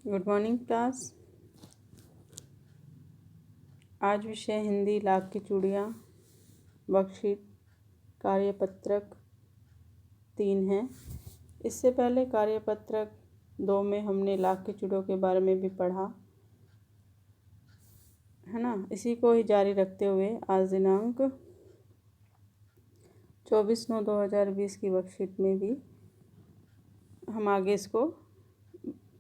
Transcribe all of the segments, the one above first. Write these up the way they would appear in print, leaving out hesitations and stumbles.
Good morning class. आज विषय हिंदी लाख की चूड़ियाँ, वर्कशीट कार्यपत्रक 3 है। इससे पहले कार्यपत्रक 2 में हमने लाख की चूड़ियों के बारे में भी पढ़ा है ना। इसी को ही जारी रखते हुए आज दिनांक 24/9/2020 की वर्कशीट में भी हम आगे इसको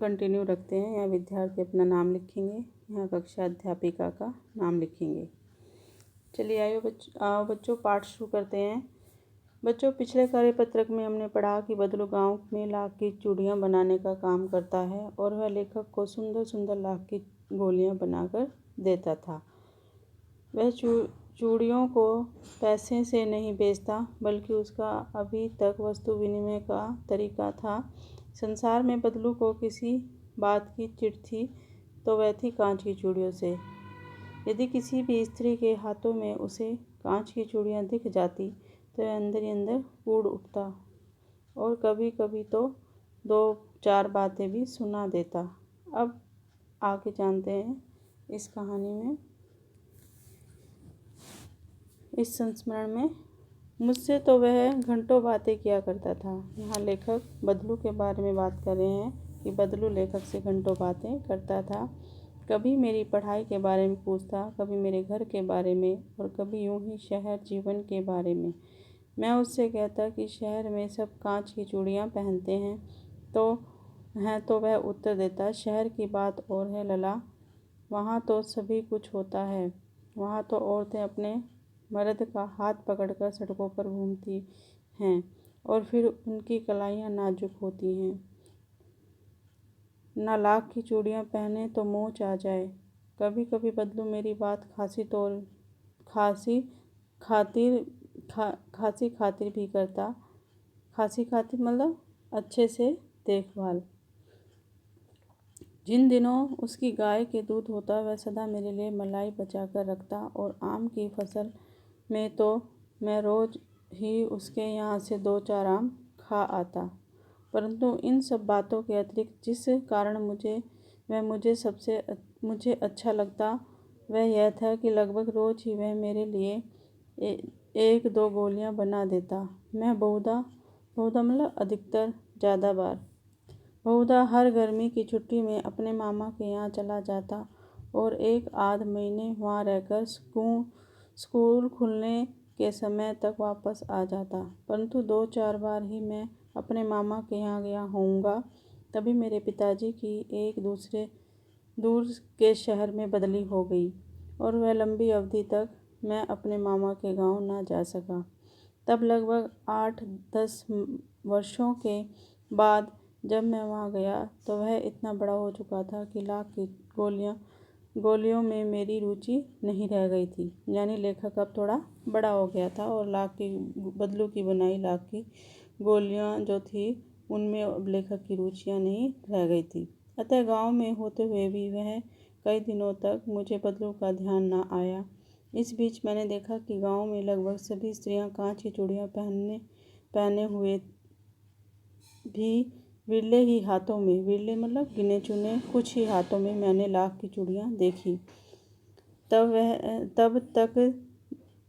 कंटिन्यू रखते हैं। यहाँ विद्यार्थी अपना नाम लिखेंगे, यहाँ कक्षा अध्यापिका का नाम लिखेंगे। चलिए आओ बच्चों पाठ शुरू करते हैं। बच्चों, पिछले कार्यपत्रक में हमने पढ़ा कि बदलू गांव में लाख की चूड़ियाँ बनाने का काम करता है और वह लेखक को सुंदर सुंदर लाख की गोलियाँ बनाकर देता था। वह चूड़ियों को पैसे से नहीं बेचता, बल्कि उसका अभी तक वस्तु विनिमय का तरीका था। संसार में बदलू को किसी बात की चिढ़ थी तो वह थी कांच की चूड़ियों से। यदि किसी भी स्त्री के हाथों में उसे कांच की चूड़ियाँ दिख जाती तो वह अंदर ही अंदर कूद उठता और कभी कभी तो 2-4 बातें भी सुना देता। अब आगे जानते हैं इस कहानी में, इस संस्मरण में। मुझसे तो वह घंटों बातें किया करता था। यहाँ लेखक बदलू के बारे में बात कर रहे हैं कि बदलू लेखक से घंटों बातें करता था। कभी मेरी पढ़ाई के बारे में पूछता, कभी मेरे घर के बारे में और कभी यूं ही शहर जीवन के बारे में। मैं उससे कहता कि शहर में सब कांच की चूड़ियाँ पहनते हैं तो वह उत्तर देता, शहर की बात और है लला, वहाँ तो सभी कुछ होता है। वहाँ तो औरतें अपने मर्द का हाथ पकड़कर सड़कों पर घूमती हैं और फिर उनकी कलाइयाँ नाजुक होती हैं। ना लाख की चूड़ियाँ पहने तो मोच आ जाए। कभी कभी बदलू मेरी बात खासी खातिर भी करता। खासी खातिर मतलब अच्छे से देखभाल। जिन दिनों उसकी गाय के दूध होता वह सदा मेरे लिए मलाई बचा कर रखता और आम की फसल में तो मैं रोज़ ही उसके यहाँ से 2-4 आम खा आता। परंतु इन सब बातों के अतिरिक्त जिस कारण मुझे अच्छा लगता वह यह था कि लगभग रोज़ ही वह मेरे लिए 1-2 गोलियाँ बना देता। मैं बहुधा मतलब अधिकतर ज़्यादा बार बहुधा हर गर्मी की छुट्टी में अपने मामा के यहाँ चला जाता और 1-8 महीने वहाँ रहकर स्कूल खुलने के समय तक वापस आ जाता। परंतु 2-4 बार ही मैं अपने मामा के यहाँ गया होऊंगा, तभी मेरे पिताजी की एक दूर के शहर में बदली हो गई और वह लंबी अवधि तक मैं अपने मामा के गांव ना जा सका। तब लगभग 8-10 वर्षों के बाद जब मैं वहाँ गया तो वह इतना बड़ा हो चुका था कि लाख की गोलियों में मेरी रुचि नहीं रह गई थी। यानी लेखक अब थोड़ा बड़ा हो गया था और बदलू की बनाई लाख की गोलियाँ जो थी उनमें अब लेखक की रुचियाँ नहीं रह गई थी। अतः गांव में होते हुए भी वह कई दिनों तक मुझे बदलू का ध्यान ना आया। इस बीच मैंने देखा कि गांव में लगभग सभी स्त्रियां कांच की चूड़ियाँ पहने हुए भी विरले मतलब गिने चुने कुछ ही हाथों में मैंने लाख की चूड़ियाँ देखी। तब तक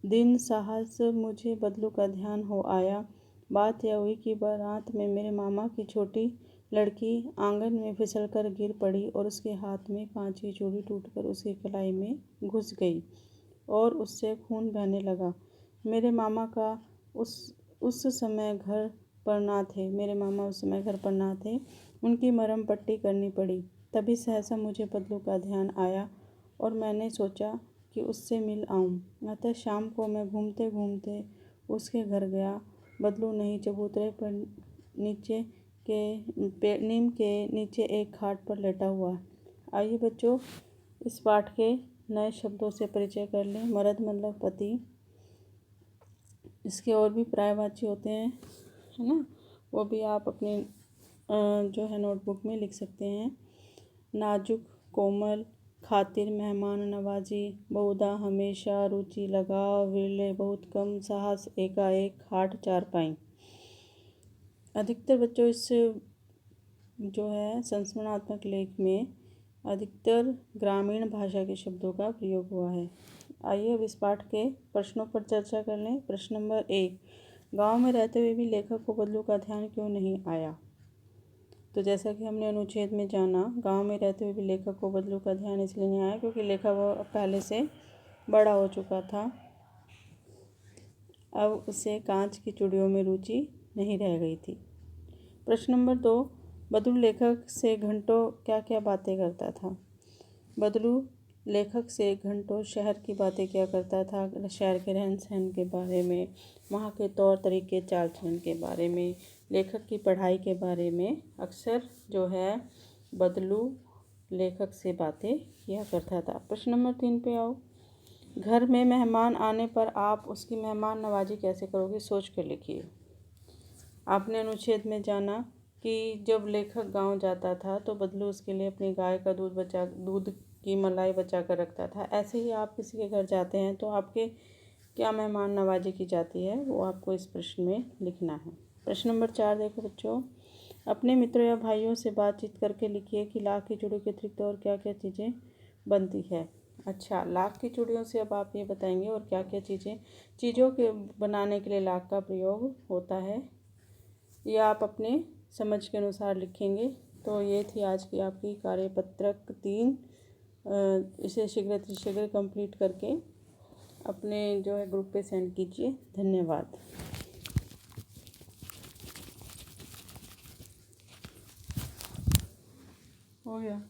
दिन साहस मुझे बदलू का ध्यान हो आया। बात यह हुई कि बारात में मेरे मामा की छोटी लड़की आंगन में फिसलकर गिर पड़ी और उसके हाथ में कांच की चूड़ी टूटकर उसकी कलाई में घुस गई और उससे खून बहने लगा। मेरे मामा उस समय घर पर ना थे। उनकी मरहम पट्टी करनी पड़ी। तभी सहसा मुझे बदलू का ध्यान आया और मैंने सोचा कि उससे मिल आऊं। अतः शाम को मैं घूमते घूमते उसके घर गया। बदलू नहीं चबूतरे पर नीम के नीचे एक खाट पर लेटा हुआ। आइए बच्चों, इस पाठ के नए शब्दों से परिचय कर लें। मर्द मतलब पति। इसके और भी पर्यायवाची होते हैं, है ना, वो भी आप अपने जो है नोटबुक में लिख सकते हैं। नाजुक, कोमल, खातिर, मेहमान नवाजी, बहुधा, हमेशा, रुचि, लगाव, विरले, बहुत कम, साहस, एकाएक, खाट, चारपाई। अधिकतर बच्चों इस जो है संस्मरणात्मक लेख में अधिकतर ग्रामीण भाषा के शब्दों का प्रयोग हुआ है। आइए अब इस पाठ के प्रश्नों पर चर्चा कर लें। प्रश्न नंबर 1, गांव में रहते हुए भी लेखक को बदलू का ध्यान क्यों नहीं आया? तो जैसा कि हमने अनुच्छेद में जाना, गांव में रहते हुए भी लेखक को बदलू का ध्यान इसलिए नहीं आया क्योंकि लेखक वो पहले से बड़ा हो चुका था। अब उसे कांच की चूड़ियों में रुचि नहीं रह गई थी। प्रश्न नंबर 2, बदलू लेखक से घंटों क्या क्या बातें करता था? बदलू लेखक से घंटों शहर की बातें क्या करता था? शहर के रहन सहन के बारे में, वहाँ के तौर तरीके, चाल चलन के बारे में, लेखक की पढ़ाई के बारे में अक्सर जो है बदलू लेखक से बातें किया करता था। प्रश्न नंबर 3 पे आओ। घर में मेहमान आने पर आप उसकी मेहमान नवाजी कैसे करोगे? सोच कर लिखिए। आपने अनुच्छेद में जाना कि जब लेखक गांव जाता था तो बदलू उसके लिए अपनी गाय का दूध की मलाई बचा कर रखता था। ऐसे ही आप किसी के घर जाते हैं तो आपके क्या मेहमान नवाजी की जाती है, वो आपको इस प्रश्न में लिखना है। प्रश्न नंबर 4 देखो बच्चों, अपने मित्रों या भाइयों से बातचीत करके लिखिए कि लाख की चूड़ियों के अतिरिक्त और क्या क्या चीज़ें बनती है। अच्छा, लाख की चूड़ियों से अब आप ये बताएंगे और क्या क्या चीज़ों के बनाने के लिए लाख का प्रयोग होता है, ये आप अपने समझ के अनुसार लिखेंगे। तो ये थी आज की आपकी कार्यपत्रक 3। इसे शीघ्र कंप्लीट करके अपने जो है ग्रुप पे सेंड कीजिए। धन्यवाद। हो गया।